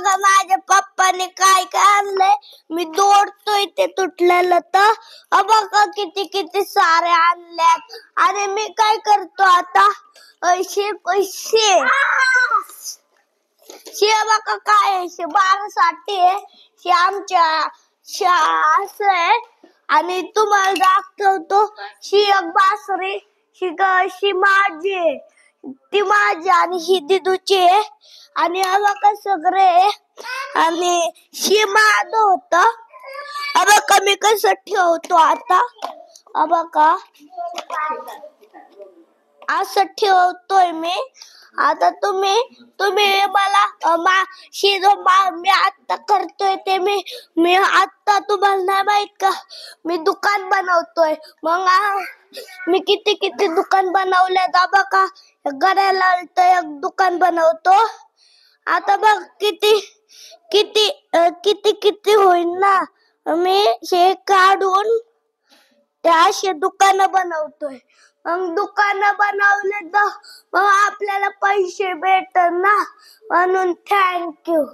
बघा माझ्या पप्पाने काय काय आणलंय. मी दौडतोय ते तुटलेलं तर बघा किती किती सारे आणल्यात. आणि मी काय करतो आता पैसे बघा काय आहे 12साठी आहे. आमच्या असं आहे. आणि तुम्हाला दाखवतो एक बासरी माझी आहे. ती माझी आणि ही दिदूची आहे. आणि बघा सगळे आणि माझं होत. बघा मी कसं ठेवतो आता. बघा असं ठेवतोय मी. आता तुम्ही मला मी आता करतोय ते मी आता तुम्हाला नाही माहित का मी दुकान बनवतोय. मग मी किती किती दुकान बनवले. बघा गड्याला एक दुकान बनवतो. आता बघ किती किती किती किती होईल ना. मी हे काढून त्या अशी दुकानं बनवतोय. मग दुकानं बनवले तर मग आपल्याला पैसे भेटत ना. म्हणून थँक्यू.